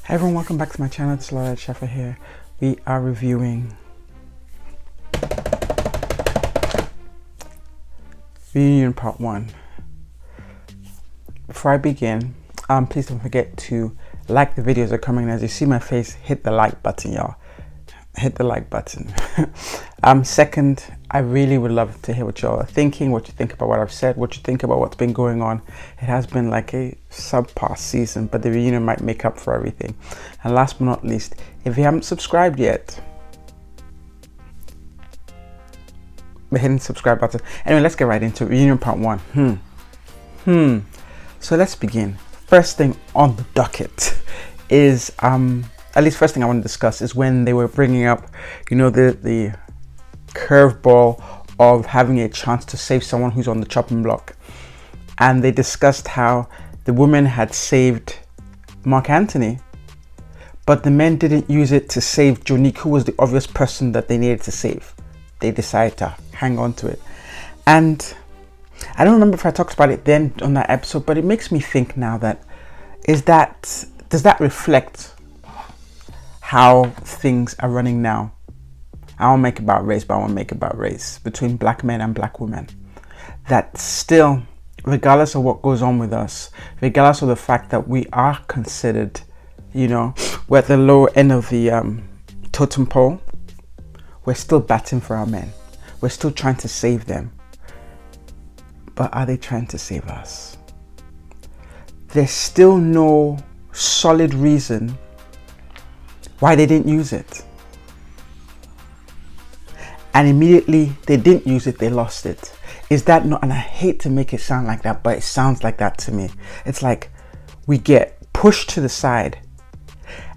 Hi everyone, welcome back to my channel. It's LolaAjisafe here. We are reviewing Reunion Part 1. Before I begin, please don't forget to like the videos that are coming. As you see my face, hit the like button, y'all. Hit the like button. Second, I really would love to hear what y'all are thinking, what you think about what I've said, what you think about what's been going on. It has been like a subpar season, but the reunion might make up for everything. And last but not least, if you haven't subscribed yet, hit the subscribe button. Anyway, let's get right into it. Reunion Part 1. So let's begin. First thing on the docket is at least first thing I want to discuss is when they were bringing up, you know, the curveball of having a chance to save someone who's on the chopping block. And they discussed how the women had saved Mark Anthony, but the men didn't use it to save Jonique, who was the obvious person that they needed to save. They decided to hang on to it. And I don't remember if I talked about it then on that episode, but it makes me think now that, does that reflect how things are running now? I won't make it about race, but I want to make it about race between black men and black women. That still, regardless of what goes on with us, regardless of the fact that we are considered, you know, we're at the low end of the totem pole, we're still batting for our men. We're still trying to save them. But are they trying to save us? There's still no solid reason why they didn't use it. And immediately they didn't use it, they lost it. Is that not, and I hate to make it sound like that, but it sounds like that to me. It's like we get pushed to the side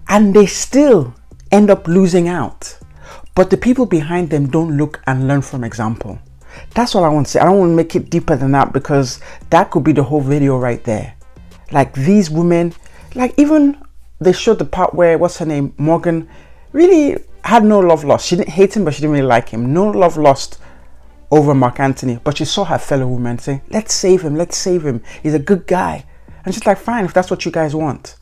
and they still end up losing out. But the people behind them don't look and learn from example. That's all I want to say. I don't want to make it deeper than that, because that could be the whole video right there. Like these women, like even they showed the part where, what's her name, Morgan, really had no love lost. She didn't hate him, but she didn't really like him. No love lost over Mark Anthony, but she saw her fellow women saying, let's save him, let's save him. He's a good guy. And she's like, fine, if that's what you guys want.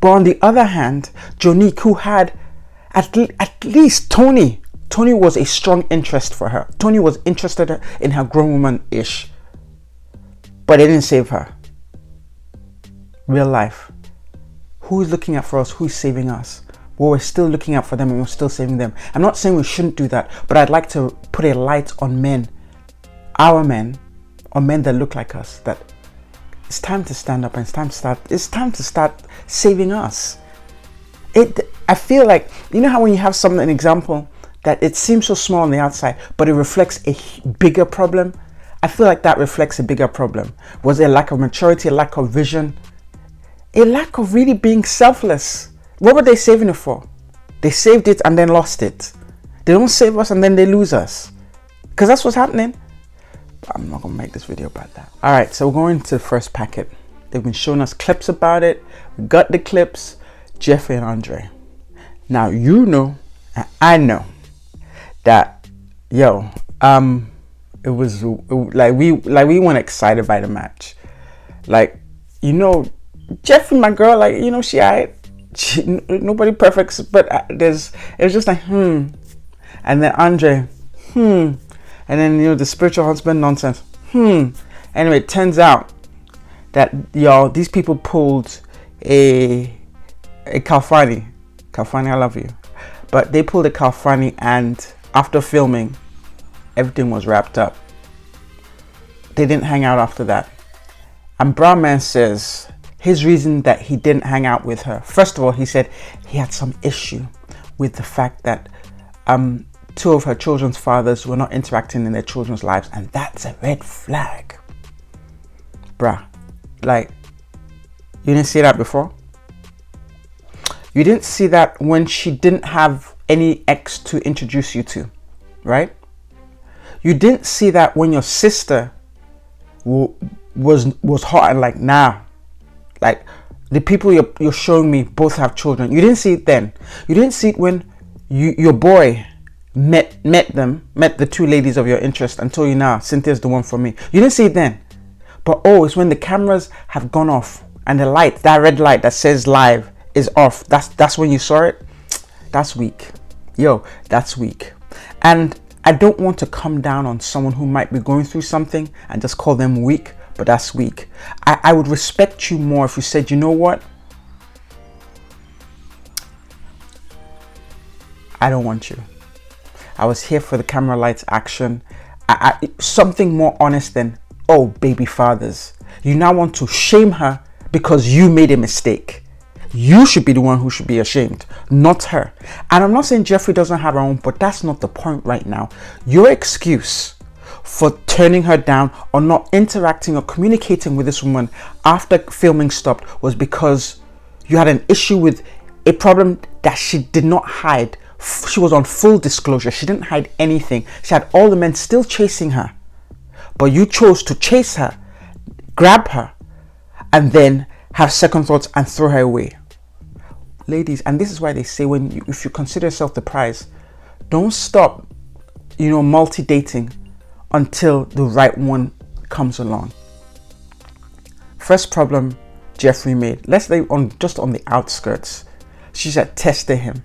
But on the other hand, Jonique, who had at least Tony was a strong interest for her. Tony was interested in her grown woman-ish, but they didn't save her. Real life. Who's looking out for us? Who's saving us? Well, we're still looking out for them and we're still saving them. I'm not saying we shouldn't do that, but I'd like to put a light on men, our men, or men that look like us, that it's time to stand up and it's time to start saving us. I feel like, you know how when you have an example that it seems so small on the outside, but it reflects a bigger problem? I feel like that reflects a bigger problem. Was there a lack of maturity, a lack of vision, a lack of really being selfless? What were they saving it for? They saved it and then lost it. They don't save us and then they lose us, because that's what's happening. But I'm not gonna make this video about that. All right, so we're going to the first packet. They've been showing us clips about it. We got the clips. Jeffrey and Andre. Now you know, and I know that, yo, it was like we weren't excited by the match. Like, you know, Jeffrey, my girl, like, you know, nobody perfect, but it was just like and then Andre and then, you know, the spiritual husband nonsense Anyway, it turns out that, y'all, these people pulled a Kalfani, I love you, but they pulled a Kalfani, and after filming, everything was wrapped up. They didn't hang out after that. And Brown Man says his reason that he didn't hang out with her, first of all, he said he had some issue with the fact that two of her children's fathers were not interacting in their children's lives, and that's a red flag. Bruh, like, you didn't see that before? You didn't see that when she didn't have any ex to introduce you to, right? You didn't see that when your sister was hot and like, nah, like the people you're showing me both have children. You didn't see it then. You didn't see it when your boy met the two ladies of your interest and told you, nah, Cynthia's the one for me. You didn't see it then. But oh, it's when the cameras have gone off and the light, that red light that says live, is off. That's when you saw it. That's weak. Yo, that's weak. And I don't want to come down on someone who might be going through something and just call them weak, but that's weak. I would respect you more if you said, you know what? I don't want you. I was here for the camera lights action. Something more honest than, oh, baby fathers. You now want to shame her because you made a mistake. You should be the one who should be ashamed, not her. And I'm not saying Jeffree doesn't have her own, but that's not the point right now. Your excuse for turning her down or not interacting or communicating with this woman after filming stopped was because you had an issue with a problem that she did not hide. She was on full disclosure. She didn't hide anything. She had all the men still chasing her, but you chose to chase her, grab her, and then have second thoughts and throw her away. Ladies, and this is why they say if you consider yourself the prize, don't stop, multi-dating until the right one comes along. First problem Jeffree made, let's say just on the outskirts, she said tested him.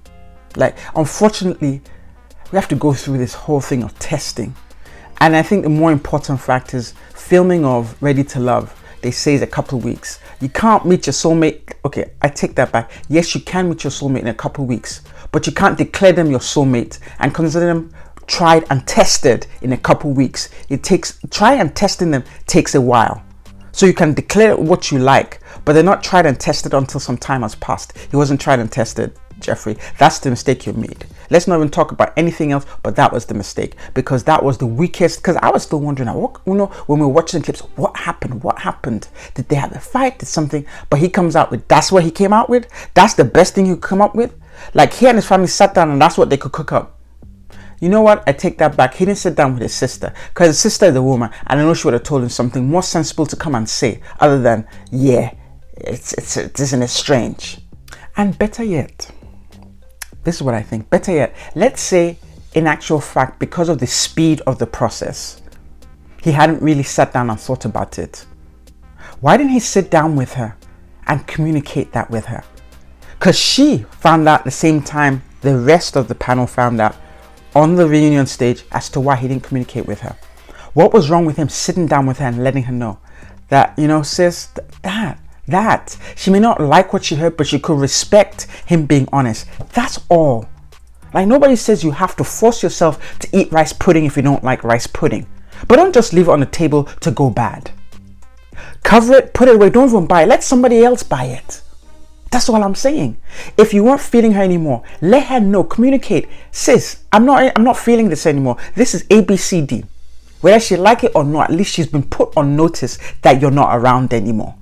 Like, unfortunately, we have to go through this whole thing of testing. And I think the more important fact is filming of Ready to Love. They say it's a couple of weeks. You can't meet your soulmate. Okay, I take that back. Yes, you can meet your soulmate in a couple of weeks, but you can't declare them your soulmate and consider them tried and tested in a couple of weeks. Try and testing them takes a while. So you can declare what you like, but they're not tried and tested until some time has passed. He wasn't tried and tested, Jeffree. That's the mistake you made. Let's not even talk about anything else, but that was the mistake, because that was the weakest. Because I was still wondering, when we were watching the clips, what happened? Did they have a fight? Did something? But he comes out with, that's what he came out with? That's the best thing he could come up with? Like, he and his family sat down and that's what they could cook up. You know what? I take that back. He didn't sit down with his sister, because his sister is a woman, and I know she would have told him something more sensible to come and say, other than, yeah, isn't it strange? And better yet, this is what I think. Better yet, let's say in actual fact, because of the speed of the process, he hadn't really sat down and thought about it. Why didn't he sit down with her and communicate that with her? Because she found out the same time the rest of the panel found out on the reunion stage as to why he didn't communicate with her. What was wrong with him sitting down with her and letting her know that, sis, that she may not like what she heard, but she could respect him being honest. That's all. Like, nobody says you have to force yourself to eat rice pudding if you don't like rice pudding, but don't just leave it on the table to go bad. Cover it, put it away, don't even buy it, let somebody else buy it. That's all I'm saying. If you weren't feeling her anymore, let her know, communicate. Sis, I'm not feeling this anymore. This is ABCD. Whether she like it or not, at least she's been put on notice that you're not around anymore.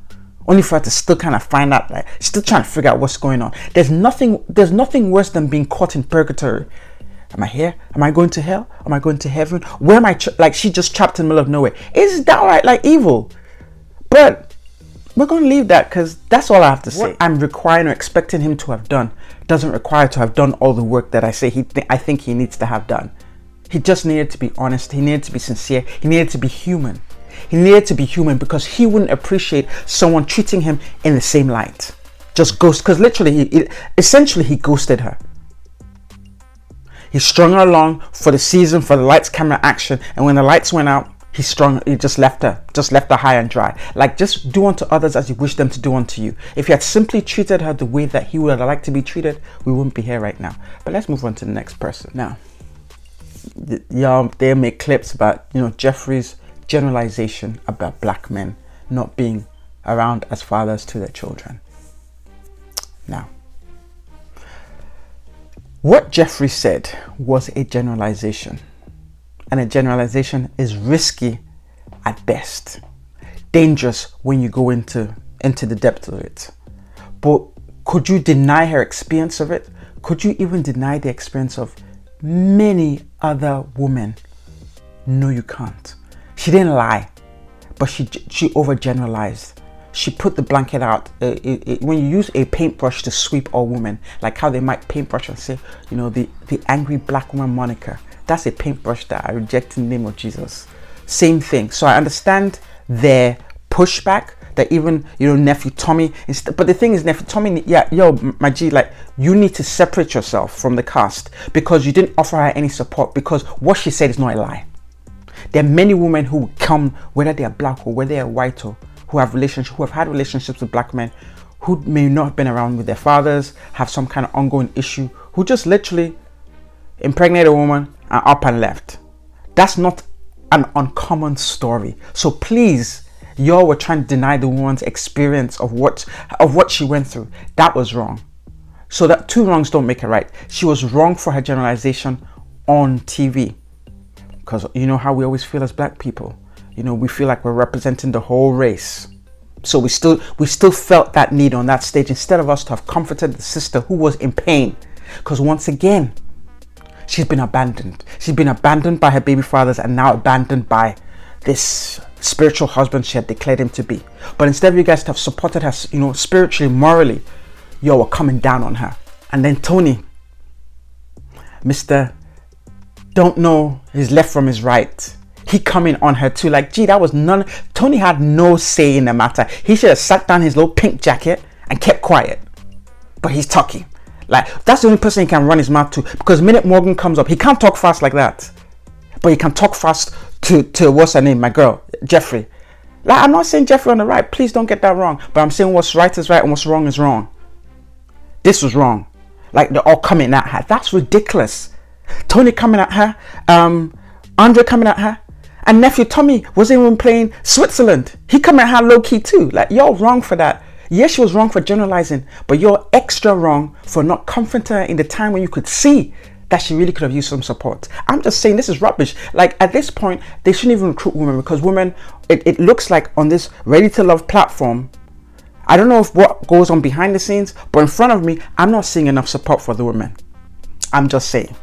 Only for her to still kind of find out, like, still trying to figure out what's going on. There's nothing worse than being caught in purgatory. Am I here? Am I going to hell? Am I going to heaven? Where am I? Like, she just trapped in the middle of nowhere. It's downright like evil. But we're going to leave that, because that's all I have to say. What I'm requiring or expecting him to have done doesn't require to have done all the work that I say I think he needs to have done. He just needed to be honest. He needed to be sincere. He needed to be human. He needed to be human, because he wouldn't appreciate someone treating him in the same light. Just ghost, because literally, essentially he ghosted her. He strung her along for the season, for the lights, camera, action, and when the lights went out, he just left her high and dry. Like, just do unto others as you wish them to do unto you. If you had simply treated her the way that he would have liked to be treated, we wouldn't be here right now. But let's move on to the next person. Now, y'all, they make clips about, Jeffree's generalization about black men not being around as fathers to their children. Now, what Jeffree said was a generalization. And a generalization is risky at best, dangerous when you go into the depth of it. But could you deny her experience of it? Could you even deny the experience of many other women? No, you can't. She didn't lie, but she overgeneralized. She put the blanket out. When you use a paintbrush to sweep all women, like how they might paintbrush and say, the angry black woman moniker. That's a paintbrush that I reject in the name of Jesus. Same thing. So I understand their pushback that even, nephew Tommy, but the thing is, nephew Tommy, yeah, yo, my G, like, you need to separate yourself from the cast because you didn't offer her any support, because what she said is not a lie. There are many women who come, whether they are black or whether they are white, or who have had relationships with black men who may not have been around with their fathers, have some kind of ongoing issue, who just literally impregnate a woman and up and left. That's not an uncommon story. So please, y'all were trying to deny the woman's experience of what she went through. That was wrong. So that two wrongs don't make it right. She was wrong for her generalization on TV. Because you know how we always feel as black people. We feel like we're representing the whole race. So we still felt that need on that stage, instead of us to have comforted the sister who was in pain. Because once again, she's been abandoned. She's been abandoned by her baby fathers and now abandoned by this spiritual husband she had declared him to be. But instead of you guys to have supported her, spiritually, morally, you were coming down on her. And then Tony, Mr. Don't know his left from his right, he coming on her too. Like, gee, that was Tony had no say in the matter. He should have sat down his little pink jacket and kept quiet. But he's talking. Like, that's the only person he can run his mouth to, because the minute Morgan comes up, he can't talk fast like that. But he can talk fast to what's her name, my girl, Jeffrey. Like, I'm not saying Jeffrey on the right, please don't get that wrong. But I'm saying what's right is right and what's wrong is wrong. This was wrong. Like, they're all coming at her. That's ridiculous. Tony coming at her, Andre coming at her, and nephew Tommy wasn't even playing Switzerland. He coming at her low key too. Like, you're wrong for that. Yes, she was wrong for generalizing, but you're extra wrong for not comforting her in the time when you could see that she really could have used some support. I'm just saying this is rubbish. Like, at this point, they shouldn't even recruit women, because women, it looks like on this Ready to Love platform, I don't know if what goes on behind the scenes, but in front of me, I'm not seeing enough support for the women. I'm just saying.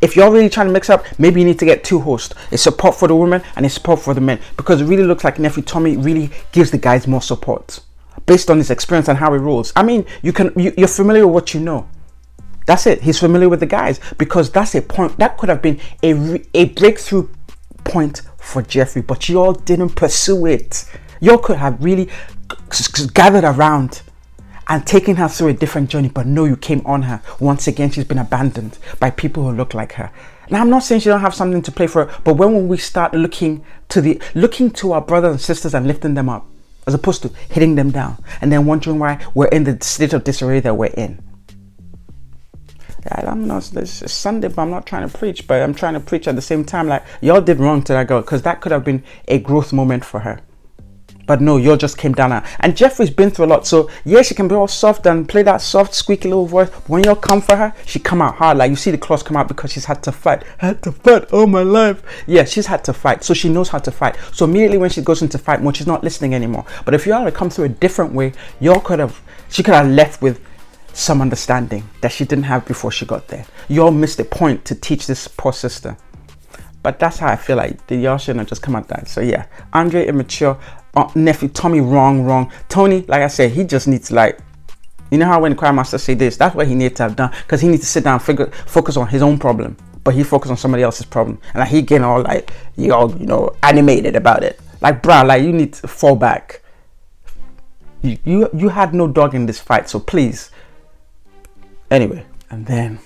If you're really trying to mix up, maybe you need to get two hosts. A support for the women and a support for the men. Because it really looks like nephew Tommy really gives the guys more support based on his experience and how he rolls. I mean, you're familiar with what you know. That's it. He's familiar with the guys, because that's a point. That could have been a breakthrough point for Jeffrey, but you all didn't pursue it. You all could have really gathered around and taking her through a different journey, but no, you came on her. Once again, she's been abandoned by people who look like her. Now, I'm not saying she don't have something to play for her, but when will we start looking to our brothers and sisters and lifting them up, as opposed to hitting them down and then wondering why we're in the state of disarray that we're in? It's Sunday, but I'm not trying to preach, but I'm trying to preach at the same time. Like, y'all did wrong to that girl, because that could have been a growth moment for her. But no, you all just came down her. And Jeffrey's been through a lot. So yeah, she can be all soft and play that soft, squeaky little voice. But when y'all come for her, she come out hard. Like, you see the claws come out because she's had to fight. Had to fight all my life. Yeah, she's had to fight. So she knows how to fight. So immediately when she goes into fight mode, she's not listening anymore. But if y'all had come through a different way, she could have left with some understanding that she didn't have before she got there. Y'all missed the point to teach this poor sister. But that's how I feel like y'all shouldn't have just come out that. So yeah, Andre immature. Nephew Tommy wrong. Tony, like I said, he just needs, like, you know how when the choir master say this, that's what he needs to have done, because he needs to sit down and focus on his own problem, but he focused on somebody else's problem, and like, he getting all like, animated about it. Like, bruh, like, you need to fall back. You had no dog in this fight, so please. Anyway, and then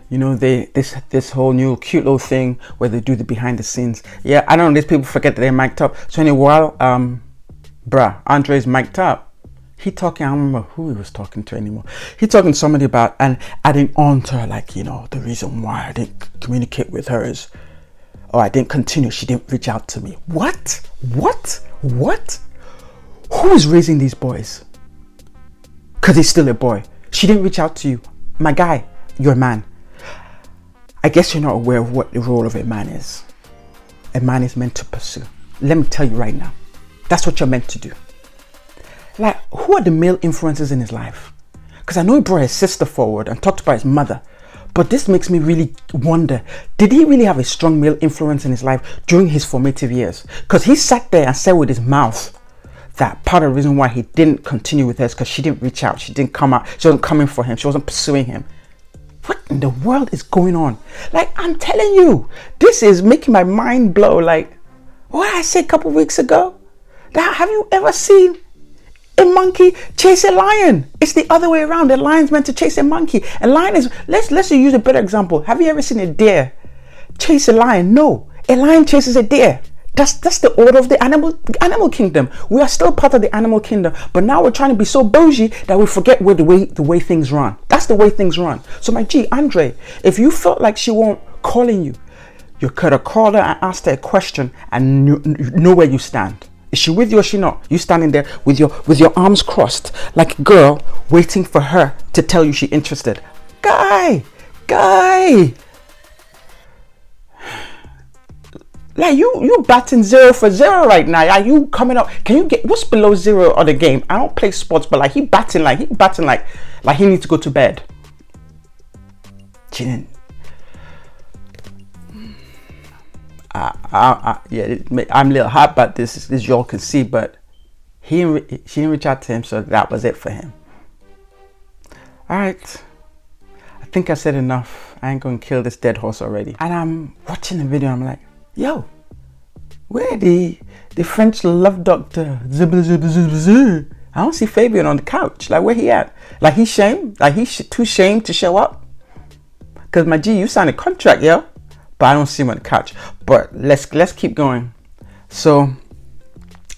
this whole new cute little thing where they do the behind the scenes. Yeah, I don't know, these people forget that they're mic'd up. So anyway, while Andre's mic'd up, he talking, I don't remember who he was talking to anymore. He talking to somebody about, and adding on to her, like, the reason why I didn't communicate with her is, I didn't continue, she didn't reach out to me. What? Who is raising these boys? Because he's still a boy. She didn't reach out to you. My guy, you're a man. I guess you're not aware of what the role of a man is. A man is meant to pursue. Let me tell you right now. That's what you're meant to do. Like, who are the male influences in his life? Because I know he brought his sister forward and talked about his mother. But this makes me really wonder, did he really have a strong male influence in his life during his formative years? Because he sat there and said with his mouth that part of the reason why he didn't continue with her is because she didn't reach out. She didn't come out. She wasn't coming for him. She wasn't pursuing him. What in the world is going on? Like, I'm telling you, this is making my mind blow. Like, what I said a couple weeks ago? Have you ever seen a monkey chase a lion? It's the other way around. A lion's meant to chase a monkey. A lion is, let's use a better example. Have you ever seen a deer chase a lion? No, a lion chases a deer. That's the order of the animal kingdom. We are still part of the animal kingdom, but now we're trying to be so bougie that we forget the way things run. That's the way things run. So my G, Andre, if you felt like she won't calling you, you could have called her and asked her a question and know where you stand. Is she with you or is she not? You standing there with your arms crossed like a girl waiting for her to tell you she's interested. Guy. Like you batting 0 for 0 right now. Are you coming up? Can you get what's below 0 on the game? I don't play sports, but like he batting like he needs to go to bed. Yeah, I'm a little hot about this y'all can see, but she didn't reach out to him, so that was it for him. All right, I think I said enough. I ain't gonna kill this dead horse already. And I'm watching the video, I'm like, yo, where the French love doctor? I don't see Fabian on the couch. Like, where he at? Like, he's shamed? Like, he's too shamed to show up? Because my G, you signed a contract, yo. But I don't see him on the couch. But let's keep going. So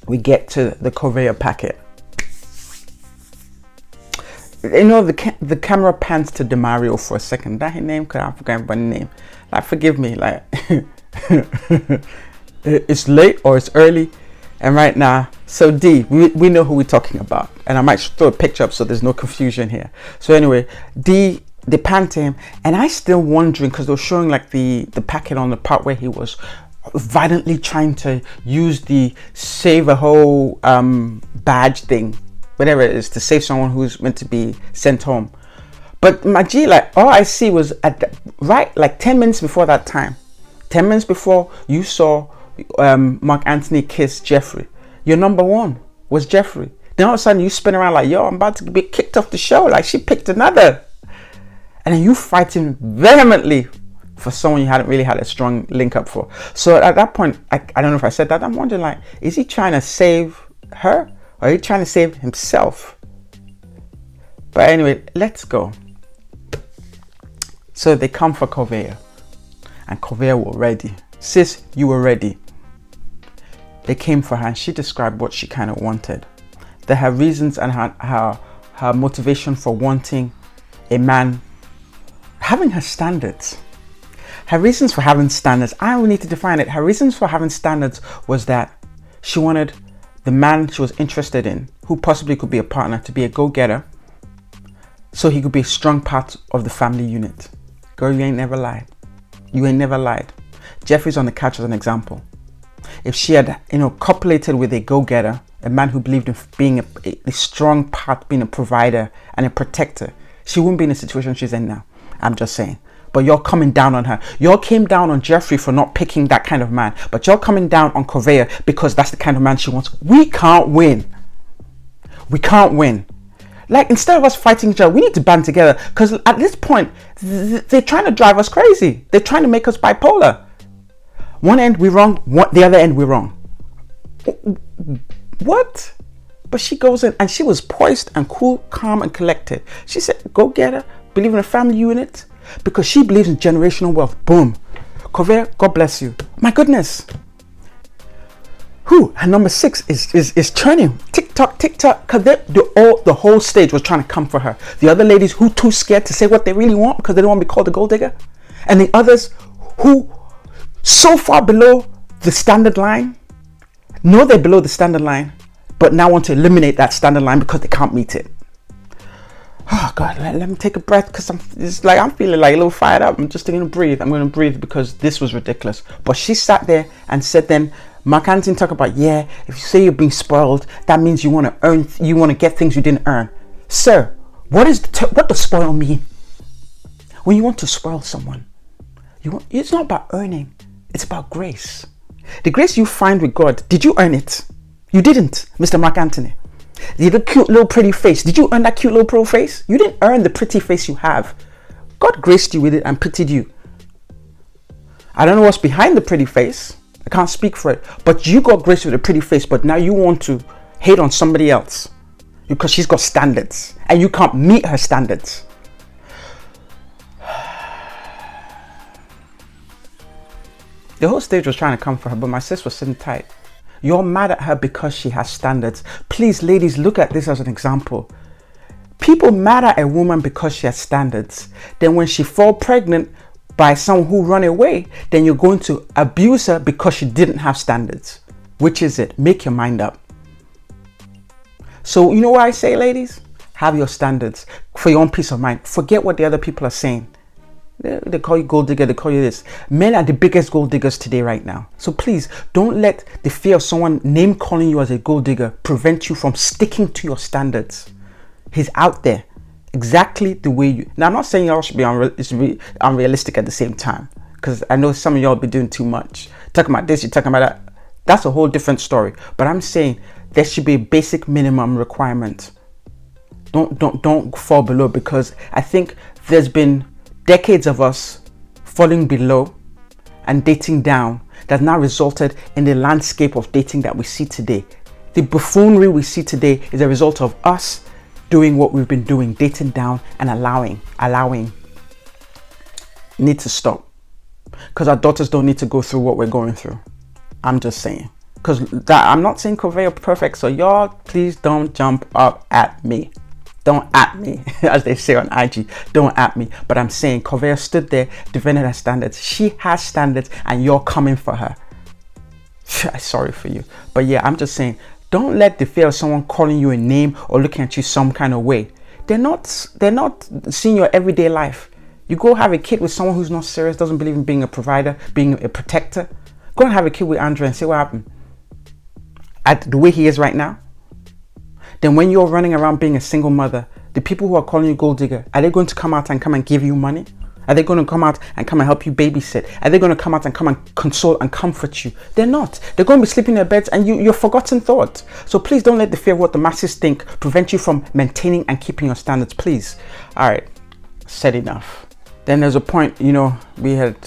we get to the Corvea packet. You know, the camera pans to DeMario for a second. That his name? Cause I forgot everybody's name. Like, forgive me. Like, it's late or it's early, and right now, so D, we know who we're talking about, and I might throw a picture up so there's no confusion here. So anyway, D, they pan to him, and I still wondering because they were showing like the packet on the part where he was violently trying to use the save a whole badge thing, whatever it is, to save someone who's meant to be sent home. But my G, like, all I see was like 10 minutes before that time, 10 minutes before you saw Mark Anthony kiss Jeffrey, your number one was Jeffrey. Then all of a sudden you spin around like, yo, I'm about to be kicked off the show. Like, she picked another. And then you fighting vehemently for someone you hadn't really had a strong link up for. So at that point, I don't know if I said that, I'm wondering, like, is he trying to save her or are he trying to save himself? But anyway, let's go. So they come for Corvea, and Corvea were ready. Sis, you were ready. They came for her and she described what she kind of wanted. That her reasons and her motivation for wanting a man, having her standards. Her reasons for having standards, I don't need to define it. Her reasons for having standards was that she wanted the man she was interested in, who possibly could be a partner, to be a go-getter, so he could be a strong part of the family unit. Girl, you ain't never lied. You ain't never lied. Jeffrey's on the couch as an example. If she had, copulated with a go-getter, a man who believed in being a strong part, being a provider and a protector, she wouldn't be in the situation she's in now. I'm just saying. But you're coming down on her. Y'all came down on Jeffrey for not picking that kind of man. But you're coming down on Corvea because that's the kind of man she wants. We can't win. We can't win. Like, instead of us fighting each other, we need to band together. Because at this point, they're trying to drive us crazy. They're trying to make us bipolar. One end we're wrong, the other end we're wrong. What? But she goes in and she was poised and cool, calm and collected. She said, go get her, believe in a family unit, because she believes in generational wealth. Boom. Corvea, God bless you. My goodness. And number 6 is turning. TikTok, because the whole stage was trying to come for her. The other ladies who too scared to say what they really want because they don't want to be called a gold digger. And the others who so far below the standard line, know they're below the standard line, but now want to eliminate that standard line because they can't meet it. Oh God, let me take a breath because I'm feeling like a little fired up. I'm just going to breathe. I'm going to breathe because this was ridiculous. But she sat there and said then, Mark Anthony talk about, yeah, if you say you're being spoiled, that means you want to get things you didn't earn. Sir, what does spoil mean? When you want to spoil someone, it's not about earning, it's about grace. The grace you find with God, did you earn it? You didn't, Mr. Mark Anthony. The cute little pretty face, did you earn that cute little pro face? You didn't earn the pretty face you have. God graced you with it and pitied you. I don't know what's behind the pretty face. I can't speak for it. But you got graced with a pretty face, but now you want to hate on somebody else because she's got standards and you can't meet her standards. The whole stage was trying to come for her, but my sis was sitting tight. You're mad at her because she has standards. Please, ladies, look at this as an example. People mad at a woman because she has standards. Then when she fall pregnant by someone who run away, then you're going to abuse her because she didn't have standards. Which is it? Make your mind up. So you know what I say, ladies? Have your standards for your own peace of mind. Forget what the other people are saying. They call you gold digger, they call you this. Men are the biggest gold diggers today right now. So please don't let the fear of someone name calling you as a gold digger prevent you from sticking to your standards. He's out there exactly the way you. Now I'm not saying y'all should be unrealistic at the same time, because I know some of y'all be doing too much. Talking about this, you're talking about that. That's a whole different story. But I'm saying there should be a basic minimum requirement. Don't fall below, because I think there's been decades of us falling below and dating down that now resulted in the landscape of dating that we see today. The buffoonery we see today is a result of us doing what we've been doing, dating down and allowing. Need to stop, because our daughters don't need to go through what we're going through. I'm just saying, because I'm not saying Corvée are perfect, so y'all please don't jump up at me. Don't at me, as they say on IG. Don't at me. But I'm saying Corvée stood there, defended her standards. She has standards, and you're coming for her. Sorry for you. But yeah, I'm just saying, don't let the fear of someone calling you a name or looking at you some kind of way. They're not seeing your everyday life. You go have a kid with someone who's not serious, doesn't believe in being a provider, being a protector. Go and have a kid with Andrew and see what happened. At the way he is right now. Then when you're running around being a single mother, the people who are calling you gold digger, are they going to come out and come and give you money? Are they going to come out and come and help you babysit? Are they going to come out and come and console and comfort you? They're not. They're going to be sleeping in their beds and you're forgotten thought. So please don't let the fear of what the masses think prevent you from maintaining and keeping your standards, please. All right, said enough. Then there's a point, we had,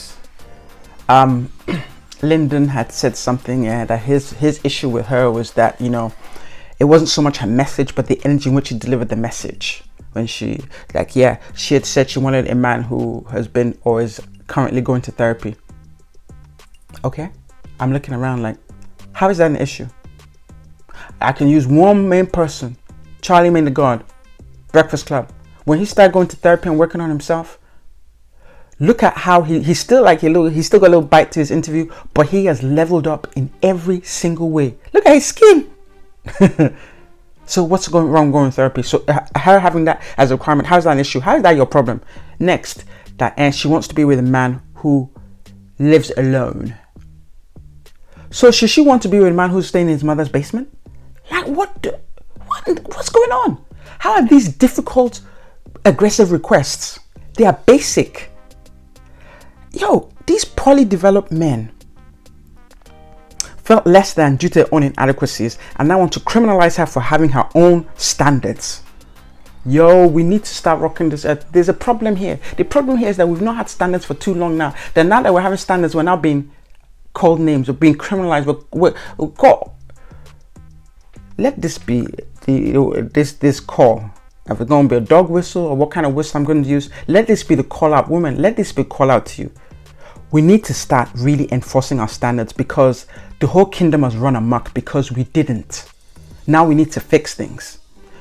Lyndon had said something, that his issue with her was that, it wasn't so much her message, but the energy in which she delivered the message. When she had said she wanted a man who has been or is currently going to therapy. Okay, I'm looking around like, how is that an issue? I can use one main person, Charlie Main the God, Breakfast Club. When he started going to therapy and working on himself, look at how he's still got a little bite to his interview, but he has leveled up in every single way. Look at his skin. So what's going wrong going therapy? So her having that as a requirement, how is that an issue? How is that your problem? Next, and she wants to be with a man who lives alone. So should she want to be with a man who's staying in his mother's basement? Like what's going on? How are these difficult, aggressive requests? They are basic. These poorly developed men felt less than due to their own inadequacies and now want to criminalize her for having her own standards. We need to start rocking this earth. There's a problem here. The problem here is that we've not had standards for too long now. Then now that we're having standards, we're now being called names, we're being criminalized. Let this be this call. If it's going to be a dog whistle or what kind of whistle I'm going to use, let this be the call out. Women, let this be a call out to you. We need to start really enforcing our standards, because the whole kingdom has run amok because we didn't. Now we need to fix things.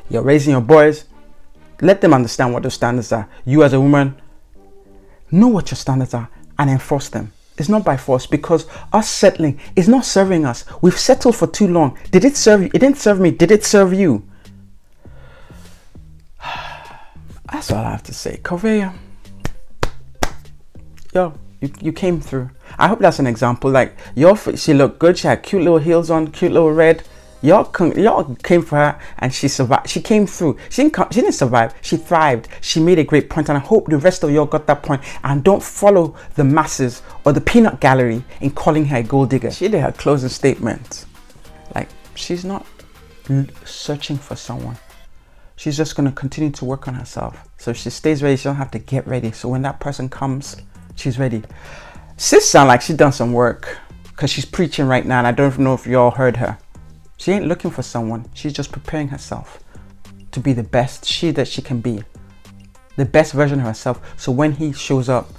You're raising your boys. Let them understand what those standards are. You as a woman, know what your standards are and enforce them. It's not by force, because us settling is not serving us. We've settled for too long. Did it serve you? It didn't serve me. Did it serve you? That's all I have to say. Corvée, you came through. I hope that's an example. Like, she looked good. She had cute little heels on, cute little red. Y'all came for her and she survived. She came through. She didn't survive. She thrived. She made a great point, and I hope the rest of y'all got that point and don't follow the masses or the peanut gallery in calling her a gold digger. She did her closing statement. Like, she's not searching for someone. She's just going to continue to work on herself. So if she stays ready, she don't have to get ready. So when that person comes, she's ready. Sis sound like she's done some work. because she's preaching right now, and I don't know if you all heard her. She ain't looking for someone. She's just preparing herself to be the best that she can be, the best version of herself. So when he shows up,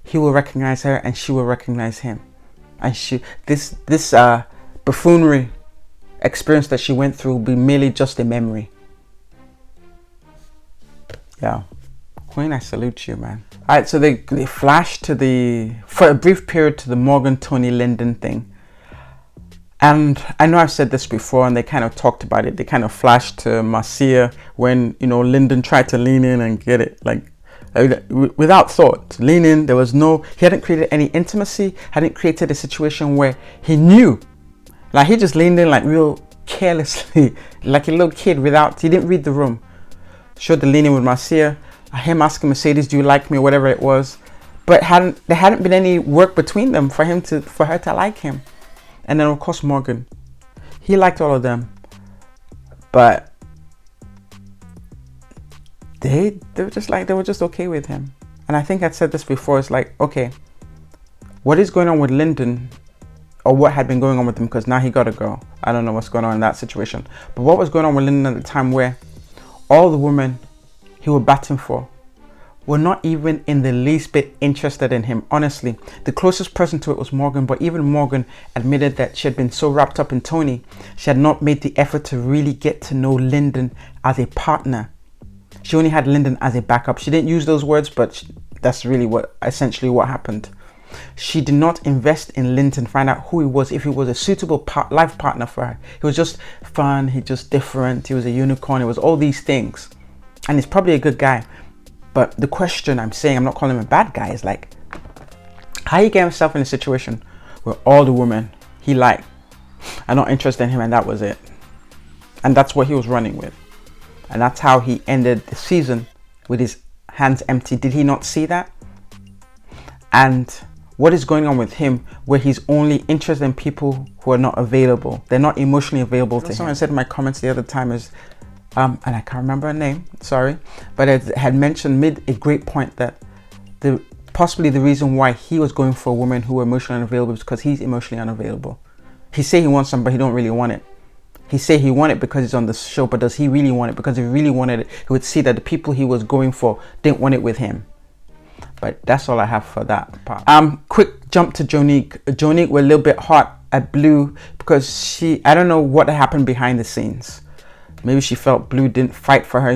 he will recognize her, and she will recognize him. And this buffoonery experience that she went through will be merely just a memory. Yeah, Queen, I salute you, man. All right, so they flash for a brief period to the Morgan, Tony, Lyndon thing. And I know I've said this before, and they kind of talked about it. They kind of flashed to Marcia when, Lyndon tried to lean in and get it, like, without thought. Lean in, he hadn't created any intimacy, hadn't created a situation where he knew. Like, he just leaned in, like, real carelessly, like a little kid he didn't read the room. Showed the leaning with Marcia, him asking Mercedes, do you like me, or whatever it was. But there hadn't been any work between them for her to like him. And then of course Morgan, he liked all of them, but they were just okay with him. And I think I'd said this before. It's like, okay, what is going on with Lyndon, or what had been going on with him? Because now he got a girl. I don't know what's going on in that situation. But what was going on with Lyndon at the time, where all the women he was batting for were not even in the least bit interested in him. Honestly, the closest person to it was Morgan, but even Morgan admitted that she had been so wrapped up in Tony, she had not made the effort to really get to know Lyndon as a partner. She only had Lyndon as a backup. She didn't use those words, but that's really essentially what happened. She did not invest in Lyndon, find out who he was, if he was a suitable life partner for her. He was just fun, he just different, he was a unicorn, he was all these things. And he's probably a good guy. But the question I'm not calling him a bad guy, is like, how he get himself in a situation where all the women he liked are not interested in him, and that was it. And that's what he was running with. And that's how he ended the season, with his hands empty. Did he not see that? And what is going on with him, where he's only interested in people who are not available? They're not emotionally available to him. Someone said in my comments the other time is, and I can't remember her name, sorry, but it had made a great point that possibly the reason why he was going for a woman who were emotionally unavailable is because he's emotionally unavailable. He say he wants something, but he don't really want it. He say he want it because he's on the show, but does he really want it? Because if he really wanted it, he would see that the people he was going for didn't want it with him. But that's all I have for that part. Quick jump to Jonique. Jonique were a little bit hot at Blue because I don't know what happened behind the scenes. Maybe she felt Blue didn't fight for her.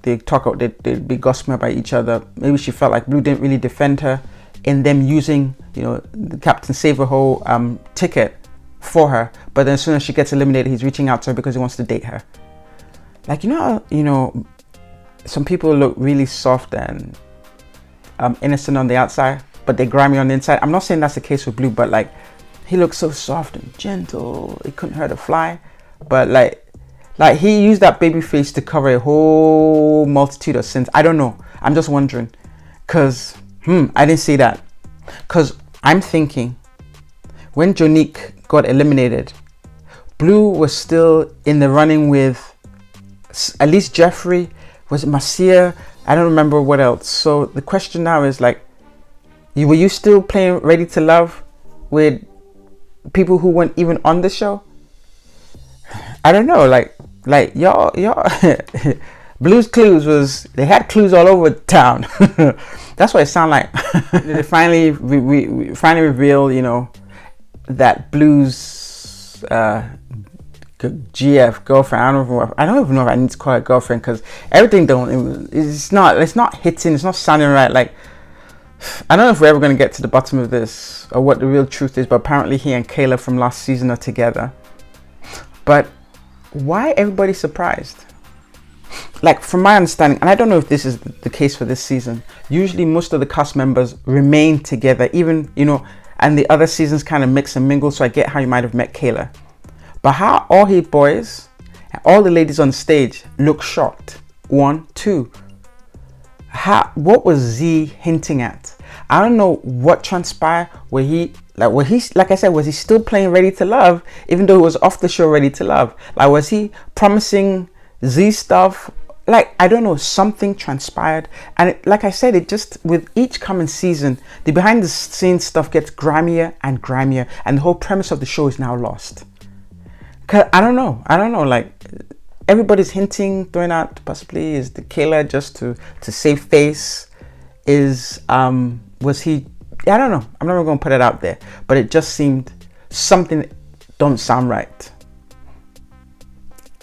They'd be gossiping about each other. Maybe she felt like Blue didn't really defend her in them using, the Captain Save-A-Ho ticket for her. But then as soon as she gets eliminated, he's reaching out to her because he wants to date her. Like, some people look really soft and innocent on the outside, but they're grimy on the inside. I'm not saying that's the case with Blue, but like, he looks so soft and gentle. He couldn't hurt a fly. But like he used that baby face to cover a whole multitude of sins. I don't know. I'm just wondering. Because, I didn't see that. Because I'm thinking, when Jonique got eliminated, Blue was still in the running with at least Jeffrey. Was it Marcia? I don't remember what else. So the question now is like, were you still playing Ready to Love with people who weren't even on the show? I don't know. Like y'all Blue's Clues they had clues all over town. That's what it sounded like. They finally reveal, that Blue's GF girlfriend. I don't even know if I need to call her girlfriend, because everything it's not hitting. It's not sounding right. Like, I don't know if we're ever going to get to the bottom of this or what the real truth is, but apparently he and Kayla from last season are together. But why everybody surprised? Like, from my understanding, and I don't know if this is the case for this season, usually most of the cast members remain together, even, and the other seasons kind of mix and mingle. So I get how you might have met Kayla. But how all his boys and all the ladies on stage look shocked. 1, 2. What was Z hinting at? I don't know what transpired. Was he still playing Ready to Love, even though he was off the show Ready to Love? Like, was he promising Z stuff like, I don't know, something transpired. And like I said, it just, with each coming season, the behind the scenes stuff gets grimier and grimier. And the whole premise of the show is now lost. Cause I don't know, like, everybody's hinting, throwing out possibly is the killer just to save face. Was he, I don't know, I'm never going to put it out there, but it just seemed something don't sound right.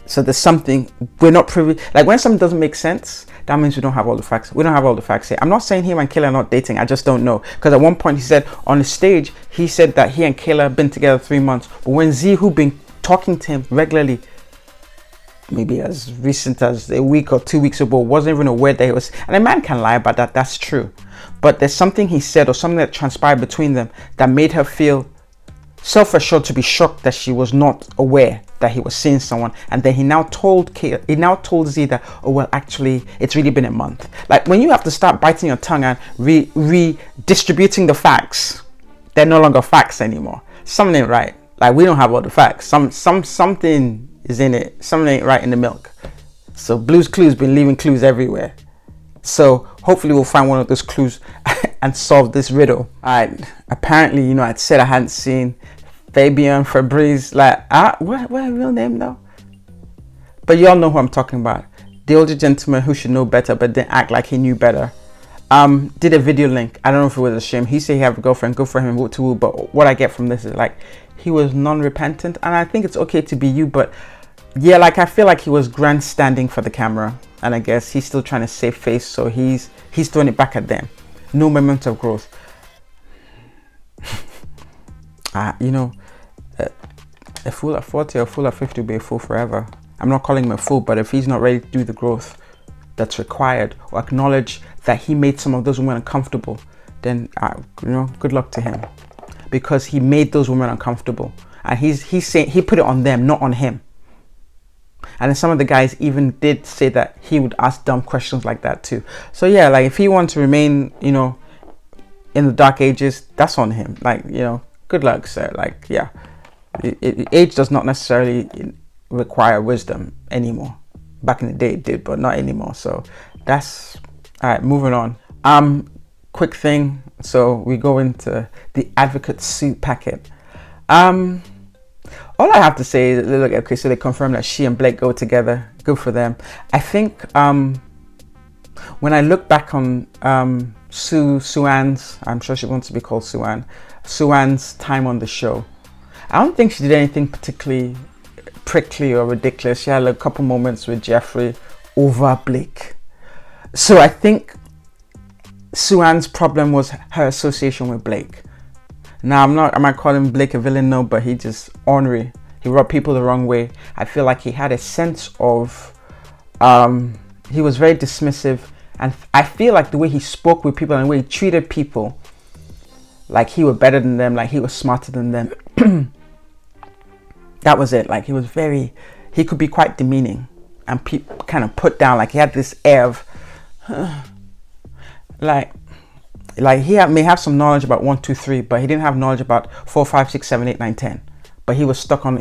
So there's something we're not privy, like when something doesn't make sense, that means we don't have all the facts. We don't have all the facts here. I'm not saying him and Kayla are not dating, I just don't know. Because at one point he said on the stage, he said that he and Kayla have been together 3 months. But when Z, who been talking to him regularly, maybe as recent as a week or 2 weeks ago, wasn't even aware that he was, and a man can lie about that, that's true. But there's something he said or something that transpired between them that made her feel self-assured to be shocked that she was not aware that he was seeing someone. And then he now told Z that, oh well, actually it's really been a month. Like when you have to start biting your tongue and redistributing the facts, they're no longer facts anymore. Something ain't right. Like we don't have all the facts. Something is in it. Something ain't right in the milk. So Blue's Clues been leaving clues everywhere. So hopefully we'll find one of those clues and solve this riddle. Alright, apparently, you know, I'd said I hadn't seen Fabian Fabrice, like, what her real name though? But you all know who I'm talking about. The older gentleman who should know better but didn't act like he knew better. Did a video link. I don't know if it was a shame. He said he had a girlfriend, good for him, but what I get from this is like, he was non-repentant, and I think it's okay to be you, but yeah, like I feel like he was grandstanding for the camera, and I guess he's still trying to save face, so he's throwing it back at them. No moment of growth. You know, a fool at 40 or a fool at 50 will be a fool forever. I'm not calling him a fool, but if he's not ready to do the growth that's required or acknowledge that he made some of those women uncomfortable, then you know, good luck to him, because he made those women uncomfortable, and he's saying he put it on them, not on him. And then some of the guys even did say that he would ask dumb questions like that too. So yeah, like if he wants to remain, you know, in the dark ages, that's on him. Like, you know, good luck, sir. Like, yeah, age does not necessarily require wisdom anymore. Back in the day it did, but not anymore. So that's all right. Moving on. Quick thing. So we go into the advocate suit packet. All I have to say is, look, okay, so they confirmed that she and Blake go together. Good for them. I think when I look back on Suan's, I'm sure she wants to be called Suan's time on the show, I don't think she did anything particularly prickly or ridiculous. She had a couple moments with Jeffrey over Blake. So I think Suan's problem was her association with Blake. Now, I'm not calling Blake a villain, no, but he just ornery. He rubbed people the wrong way. I feel like he had a sense of, he was very dismissive. And I feel like the way he spoke with people and the way he treated people, like he was better than them, like he was smarter than them. That was it. Like he could be quite demeaning and kind of put down. Like he had this air of, like he may have some knowledge about 1, 2, 3, but he didn't have knowledge about 4, 5, 6, 7, 8, 9, 10. But he's stuck on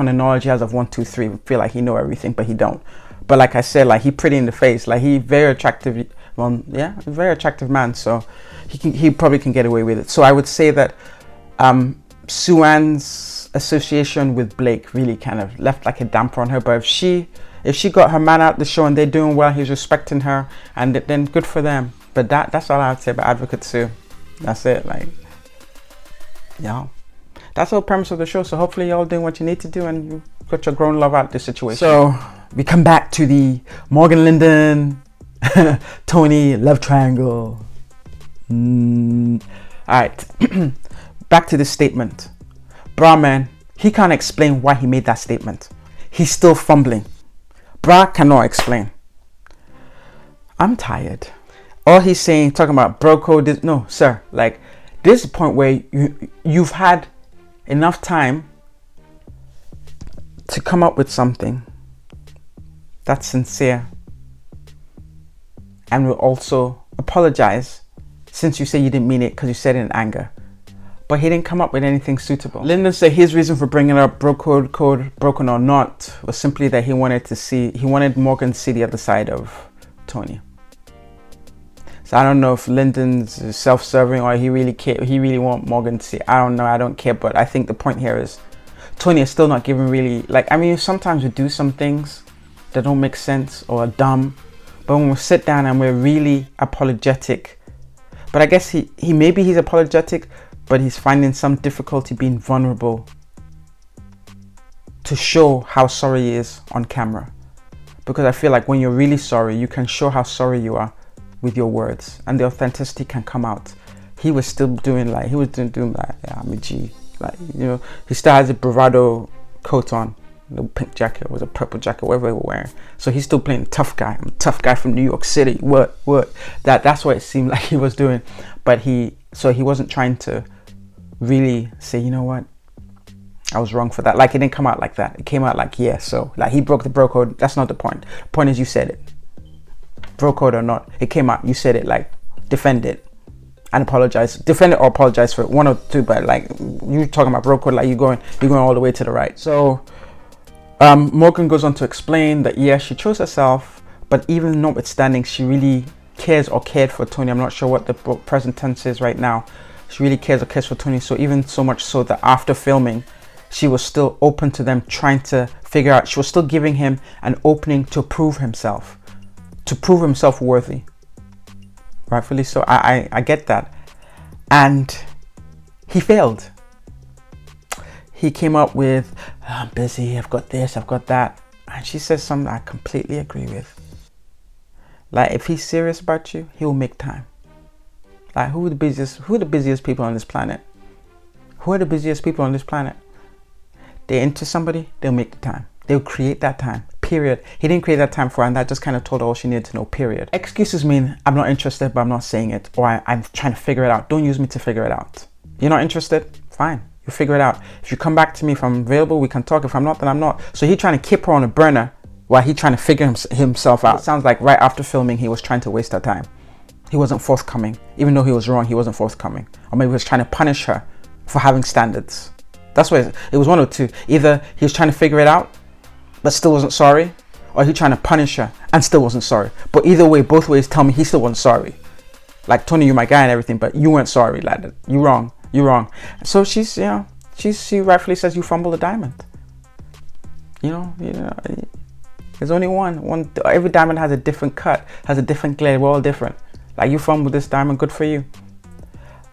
the knowledge he has of 1, 2, 3. Feel like he know everything, but he don't. But like I said, like he pretty in the face. Like he very attractive. Well, yeah, very attractive man. So he probably can get away with it. So I would say that Suan's association with Blake really kind of left like a damper on her. But if she got her man out the show and they're doing well, he's respecting her, and then good for them. But that's all I have to say about Advocate Sue. That's it. Like, yeah, that's the whole premise of the show. So hopefully you're all doing what you need to do and you got your grown love out of this situation. So we come back to the Morgan Linden, Tony love triangle. All right, back to this statement. Bra man, he can't explain why he made that statement. He's still fumbling. Bra cannot explain. I'm tired. All he's saying, talking about bro code, no, sir. Like, this is a point where you've had enough time to come up with something that's sincere and will also apologize, since you say you didn't mean it because you said it in anger. but he didn't come up with anything suitable. Lyndon said his reason for bringing up code broken or not was simply that he wanted Morgan to see the other side of Tony. So I don't know if Lyndon's self-serving or he really want Morgan to see. I don't know, I don't care, but I think the point here is Tony is still not giving really, like, I mean, sometimes we do some things that don't make sense or are dumb, but when we sit down and we're really apologetic, but I guess maybe he's apologetic, but he's finding some difficulty being vulnerable to show how sorry he is on camera. Because I feel like when you're really sorry, you can show how sorry you are with your words and the authenticity can come out. He was still doing like, yeah, I'm a G. Like, you know, he still has a bravado coat on, the pink jacket, was a purple jacket, whatever they were wearing. So he's still playing tough guy. I'm a tough guy from New York City. What? That's what it seemed like he was doing. But he wasn't trying to really say, you know what, I was wrong for that. Like, it didn't come out like that. It came out like, yeah, so like he broke the bro code. That's not the point. The point is you said it. Bro code or not, it came out, you said it, like, defend it and apologize. Defend it or apologize for it, one or two, but like, you talking about bro code, like you're going all the way to the right. So Morgan goes on to explain that, yeah, she chose herself, but even notwithstanding, she really cares or cared for Tony. I'm not sure what the present tense is right now. She really cares or cares for Tony. So even so much so that after filming, she was still open to them trying to figure out, she was still giving him an opening to prove himself worthy. Rightfully so. I get that. And he failed. He came up with, I'm busy, I've got this, I've got that. And she says something I completely agree with. Like, if he's serious about you, he'll make time. Like, who are the busiest people on this planet? Who are the busiest people on this planet? They're into somebody, they'll make the time. They'll create that time, period. He didn't create that time for her, and that just kind of told her all she needed to know, period. Excuses mean I'm not interested, but I'm not saying it, or I'm trying to figure it out. Don't use me to figure it out. You're not interested? Fine, you figure it out. If you come back to me, if I'm available, we can talk. If I'm not, then I'm not. So he's trying to keep her on a burner while he's trying to figure himself out. It sounds like right after filming, he was trying to waste her time. He wasn't forthcoming. Even though he was wrong, he wasn't forthcoming. Or maybe he was trying to punish her for having standards. That's what it was, one or two. Either he was trying to figure it out, but still wasn't sorry, or he trying to punish her and still wasn't sorry. But either way, both ways tell me he still wasn't sorry. Like, Tony, you're my guy and everything, but you weren't sorry, lad. You're wrong. So she's, you know, she rightfully says you fumbled a diamond. You know, there's only one. Every diamond has a different cut, has a different glare. We're all different. Like, you fumbled this diamond, good for you.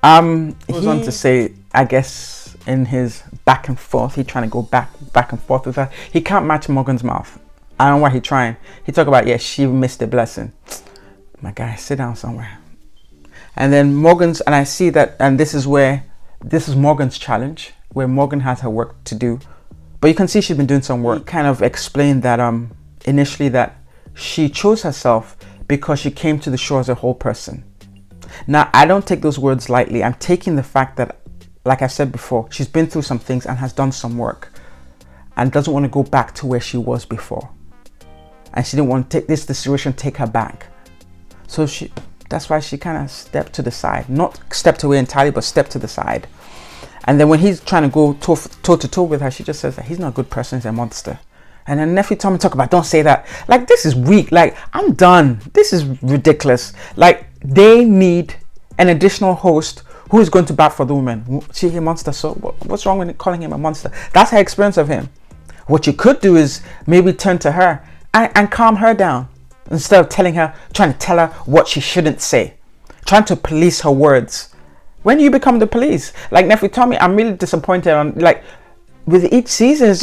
He goes on to say, I guess in his back and forth, he trying to go back and forth with her. He can't match Morgan's mouth. I don't know why he trying. He talk about, yeah, she missed the blessing. My guy, sit down somewhere. And then and I see that, and this is Morgan's challenge, where Morgan has her work to do. But you can see she's been doing some work. Kind of explained that initially that she chose herself because she came to the show as a whole person. Now, I don't take those words lightly. I'm taking the fact that, like I said before, she's been through some things and has done some work and doesn't want to go back to where she was before. And she didn't want to take this situation, take her back. So that's why she kind of stepped to the side. Not stepped away entirely, but stepped to the side. And then when he's trying to go toe to toe with her, she just says that he's not a good person, he's a monster. And then nephew Tommy talk about, don't say that. Like, this is weak. Like, I'm done. This is ridiculous. Like, they need an additional host who is going to bat for the woman. See, a monster. So what's wrong with calling him a monster? That's her experience of him. What you could do is maybe turn to her and calm her down instead of trying to tell her what she shouldn't say, trying to police her words. When do you become the police? Like, nephew Tommy, I'm really disappointed on, like, with each season,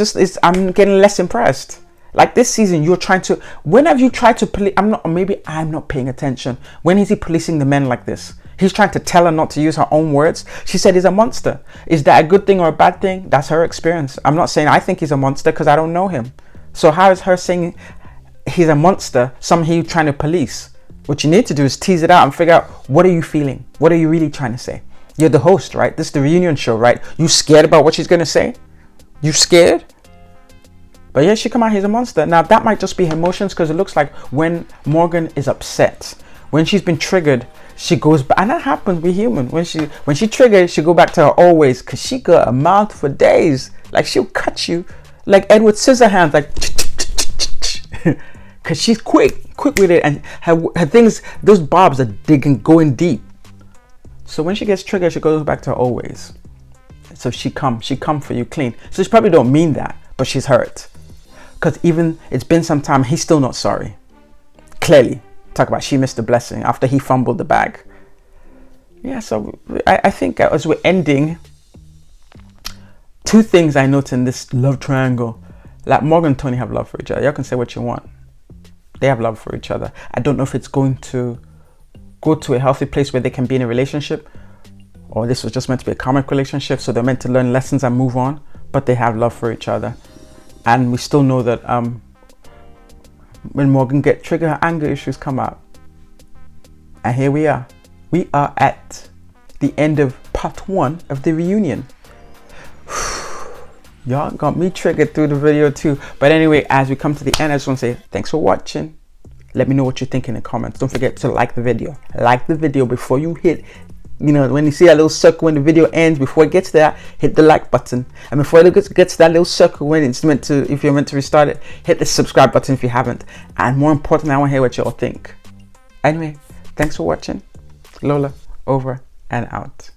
I'm getting less impressed. Like, this season, you're trying to, when have you tried to police? I'm not paying attention. When is he policing the men like this? He's trying to tell her not to use her own words. She said he's a monster. Is that a good thing or a bad thing? That's her experience. I'm not saying I think he's a monster because I don't know him. So how is her saying he's a monster something you're trying to police? What you need to do is tease it out and figure out, what are you feeling? What are you really trying to say? You're the host, right? This is the reunion show, right? You scared about what she's going to say? You scared? But yeah, she come out, he's a monster. Now, that might just be her emotions, because it looks like when Morgan is upset, when she's been triggered, she goes back, and that happens. We're human. When she triggers, she go back to her always, because she got a mouth for days. Like, she'll cut you like Edward Scissorhands, like, because she's quick with it, and her things, those barbs are going deep. So when she gets triggered, she goes back to her always. So she come for you clean. So she probably don't mean that, but she's hurt, because even it's been some time, he's still not sorry. Clearly, talk about she missed the blessing after he fumbled the bag. Yeah, so I think as we're ending, two things I note in this love triangle. Like, Morgan and Tony have love for each other. Y'all can say what you want. They have love for each other. I don't know if it's going to go to a healthy place where they can be in a relationship, or this was just meant to be a karmic relationship, so they're meant to learn lessons and move on, but they have love for each other. And we still know that when Morgan get triggered, her anger issues come out. And here we are. We are at the end of part 1 of the reunion. Y'all got me triggered through the video too. But anyway, as we come to the end, I just want to say thanks for watching. Let me know what you think in the comments. Don't forget to like the video. Like the video before you hit, when you see that little circle when the video ends, before it gets there, hit the like button. And before it gets to that little circle when it's meant to, if you're meant to restart it, hit the subscribe button if you haven't. And more importantly, I want to hear what y'all think. Anyway, thanks for watching. Lola, over and out.